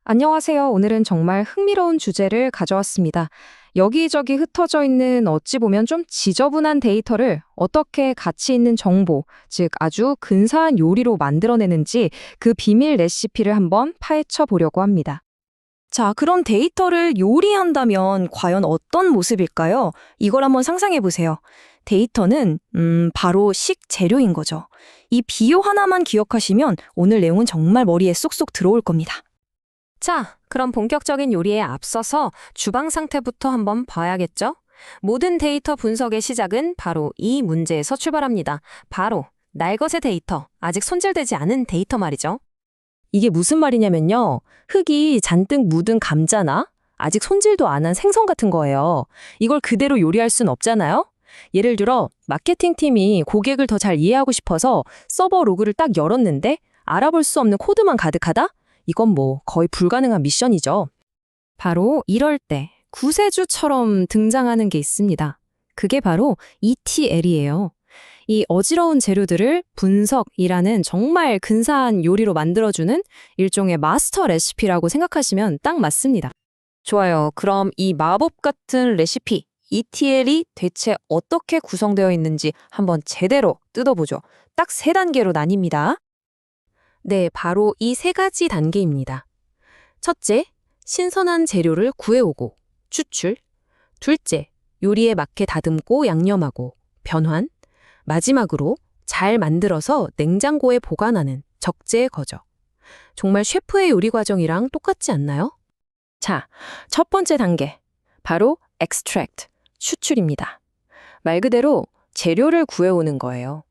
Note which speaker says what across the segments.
Speaker 1: 안녕하세요. 오늘은 정말 흥미로운 주제를 가져왔습니다. 여기저기 흩어져 있는 어찌 보면 좀 지저분한 데이터를 어떻게 가치 있는 정보, 즉 아주 근사한 요리로 만들어내는지 그 비밀 레시피를 한번 파헤쳐 보려고 합니다.
Speaker 2: 자, 그럼 데이터를 요리한다면 과연 어떤 모습일까요? 이걸 한번 상상해 보세요. 데이터는 바로 식재료인 거죠. 이 비유 하나만 기억하시면 오늘 내용은 정말 머리에 쏙쏙 들어올 겁니다.
Speaker 3: 자, 그럼 본격적인 요리에 앞서서 주방 상태부터 한번 봐야겠죠? 모든 데이터 분석의 시작은 바로 이 문제에서 출발합니다. 바로 날것의 데이터, 아직 손질되지 않은 데이터 말이죠.
Speaker 2: 이게 무슨 말이냐면요. 흙이 잔뜩 묻은 감자나 아직 손질도 안 한 생선 같은 거예요. 이걸 그대로 요리할 순 없잖아요. 예를 들어 마케팅 팀이 고객을 더 잘 이해하고 싶어서 서버 로그를 딱 열었는데 알아볼 수 없는 코드만 가득하다? 이건 뭐 거의 불가능한 미션이죠.
Speaker 1: 바로 이럴 때 구세주처럼 등장하는 게 있습니다. 그게 바로 ETL이에요. 이 어지러운 재료들을 분석이라는 정말 근사한 요리로 만들어주는 일종의 마스터 레시피라고 생각하시면 딱 맞습니다.
Speaker 3: 좋아요. 그럼 이 마법 같은 레시피, ETL이 대체 어떻게 구성되어 있는지 한번 제대로 뜯어보죠. 딱 세 단계로 나뉩니다. 네, 바로 이 세 가지 단계입니다. 첫째, 신선한 재료를 구해오고, 추출. 둘째, 요리에 맞게 다듬고 양념하고, 변환. 마지막으로 잘 만들어서 냉장고에 보관하는 적재 거죠. 정말 셰프의 요리 과정이랑 똑같지 않나요?
Speaker 2: 자, 첫 번째 단계. 바로 extract, 추출입니다. 말 그대로 재료를 구해오는 거예요.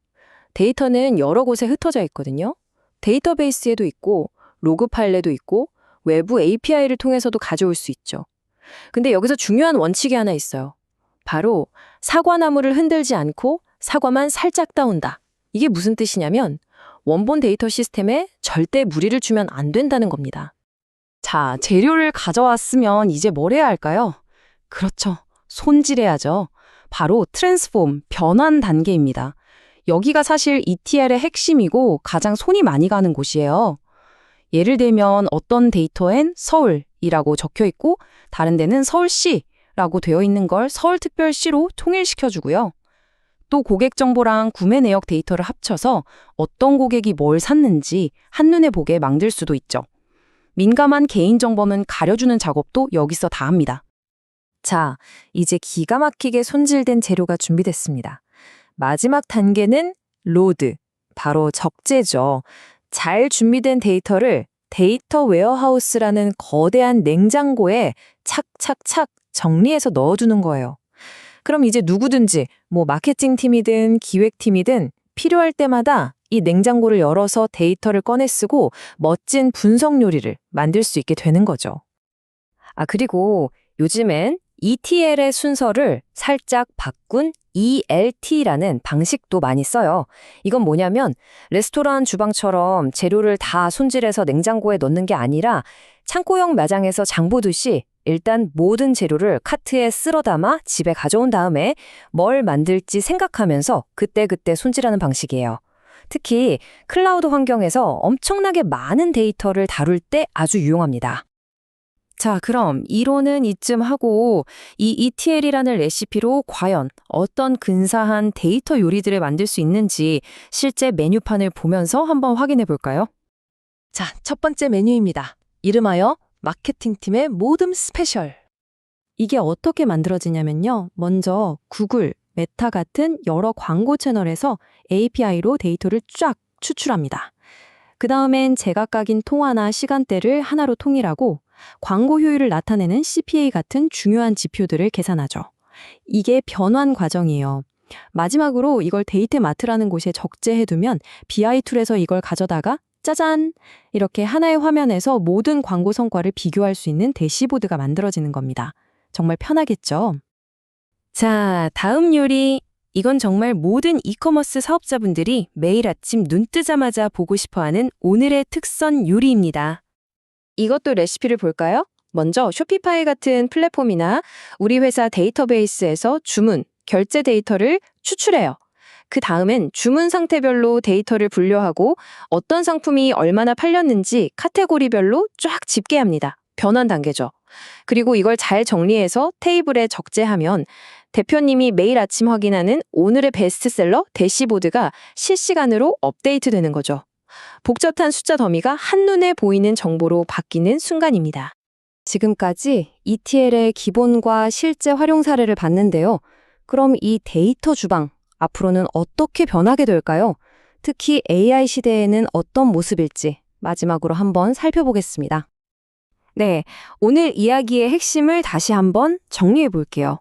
Speaker 2: 데이터는 여러 곳에 흩어져 있거든요. 데이터베이스에도 있고, 로그 파일에도 있고, 외부 API를 통해서도 가져올 수 있죠. 근데 여기서 중요한 원칙이 하나 있어요. 바로 사과나무를 흔들지 않고 사과만 살짝 따온다. 이게 무슨 뜻이냐면 원본 데이터 시스템에 절대 무리를 주면 안 된다는 겁니다. 자, 재료를 가져왔으면 이제 뭘 해야 할까요? 그렇죠. 손질해야죠. 바로 트랜스폼, 변환 단계입니다. 여기가 사실 ETL의 핵심이고 가장 손이 많이 가는 곳이에요. 예를 들면 어떤 데이터엔 서울이라고 적혀 있고 다른 데는 서울시라고 되어 있는 걸 서울특별시로 통일시켜주고요. 또 고객 정보랑 구매 내역 데이터를 합쳐서 어떤 고객이 뭘 샀는지 한눈에 보게 만들 수도 있죠. 민감한 개인정보는 가려주는 작업도 여기서 다 합니다.
Speaker 3: 자, 이제 기가 막히게 손질된 재료가 준비됐습니다. 마지막 단계는 로드, 바로 적재죠. 잘 준비된 데이터를 데이터 웨어하우스라는 거대한 냉장고에 착착착 정리해서 넣어두는 거예요. 그럼 이제 누구든지 마케팅 팀이든 기획팀이든 필요할 때마다 이 냉장고를 열어서 데이터를 꺼내 쓰고 멋진 분석 요리를 만들 수 있게 되는 거죠. 그리고 요즘엔 ETL의 순서를 살짝 바꾼 ELT라는 방식도 많이 써요. 이건 뭐냐면 레스토랑 주방처럼 재료를 다 손질해서 냉장고에 넣는 게 아니라 창고형 매장에서 장 보듯이 일단 모든 재료를 카트에 쓸어 담아 집에 가져온 다음에 뭘 만들지 생각하면서 그때그때 손질하는 방식이에요. 특히 클라우드 환경에서 엄청나게 많은 데이터를 다룰 때 아주 유용합니다.
Speaker 2: 자, 그럼 이론은 이쯤 하고 이 ETL이라는 레시피로 과연 어떤 근사한 데이터 요리들을 만들 수 있는지 실제 메뉴판을 보면서 한번 확인해 볼까요? 자, 첫 번째 메뉴입니다. 이름하여 마케팅팀의 모듬 스페셜. 이게 어떻게 만들어지냐면요. 먼저 구글, 메타 같은 여러 광고 채널에서 API로 데이터를 쫙 추출합니다. 그 다음엔 제각각인 통화나 시간대를 하나로 통일하고 광고 효율을 나타내는 CPA 같은 중요한 지표들을 계산하죠. 이게 변환 과정이에요. 마지막으로 이걸 데이터마트라는 곳에 적재해두면 BI 툴에서 이걸 가져다가 짜잔! 이렇게 하나의 화면에서 모든 광고 성과를 비교할 수 있는 대시보드가 만들어지는 겁니다. 정말 편하겠죠? 자, 다음 요리. 이건 정말 모든 이커머스 사업자분들이 매일 아침 눈 뜨자마자 보고 싶어하는 오늘의 특선 요리입니다. 이것도 레시피를 볼까요? 먼저 쇼피파이 같은 플랫폼이나 우리 회사 데이터베이스에서 주문, 결제 데이터를 추출해요.
Speaker 1: 그 다음은 주문 상태별로 데이터를 분류하고 어떤 상품이 얼마나 팔렸는지 카테고리별로 쫙 집계합니다. 변환 단계죠. 그리고 이걸 잘 정리해서 테이블에 적재하면 대표님이 매일 아침 확인하는 오늘의 베스트셀러 대시보드가 실시간으로 업데이트되는 거죠. 복잡한 숫자 더미가 한눈에 보이는 정보로 바뀌는 순간입니다. 지금까지 ETL의 기본과 실제 활용 사례를 봤는데요. 그럼 이 데이터 주방, 앞으로는 어떻게 변하게 될까요? 특히 AI 시대에는 어떤 모습일지 마지막으로 한번 살펴보겠습니다. 네, 오늘 이야기의 핵심을 다시 한번 정리해 볼게요.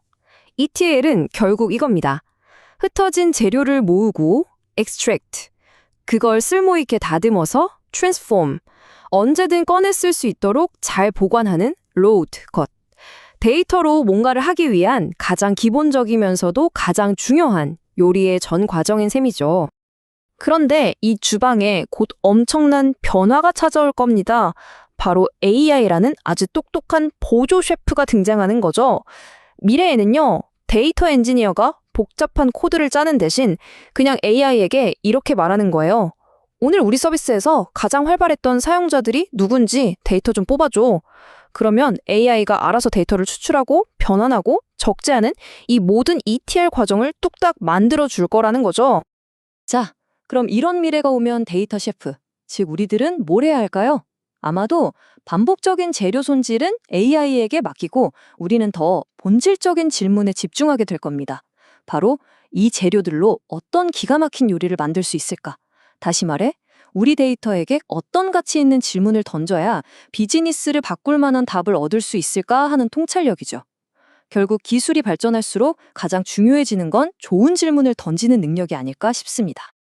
Speaker 1: ETL은 결국 이겁니다. 흩어진 재료를 모으고 extract, 그걸 쓸모있게 다듬어서 transform, 언제든 꺼내 쓸 수 있도록 잘 보관하는 load, 것. 데이터로 뭔가를 하기 위한 가장 기본적이면서도 가장 중요한 요리의 전 과정인 셈이죠. 그런데 이 주방에 곧 엄청난 변화가 찾아올 겁니다. 바로 AI라는 아주 똑똑한 보조 셰프가 등장하는 거죠. 미래에는요, 데이터 엔지니어가 복잡한 코드를 짜는 대신 그냥 AI에게 이렇게 말하는 거예요. 오늘 우리 서비스에서 가장 활발했던 사용자들이 누군지 데이터 좀 뽑아줘. 그러면 AI가 알아서 데이터를 추출하고 변환하고 적재하는 이 모든 ETL 과정을 뚝딱 만들어 줄 거라는 거죠.
Speaker 3: 자, 그럼 이런 미래가 오면 데이터 셰프, 즉 우리들은 뭘 해야 할까요? 아마도 반복적인 재료 손질은 AI에게 맡기고 우리는 더 본질적인 질문에 집중하게 될 겁니다. 바로 이 재료들로 어떤 기가 막힌 요리를 만들 수 있을까? 다시 말해, 우리 데이터에게 어떤 가치 있는 질문을 던져야 비즈니스를 바꿀 만한 답을 얻을 수 있을까 하는 통찰력이죠. 결국 기술이 발전할수록 가장 중요해지는 건 좋은 질문을 던지는 능력이 아닐까 싶습니다.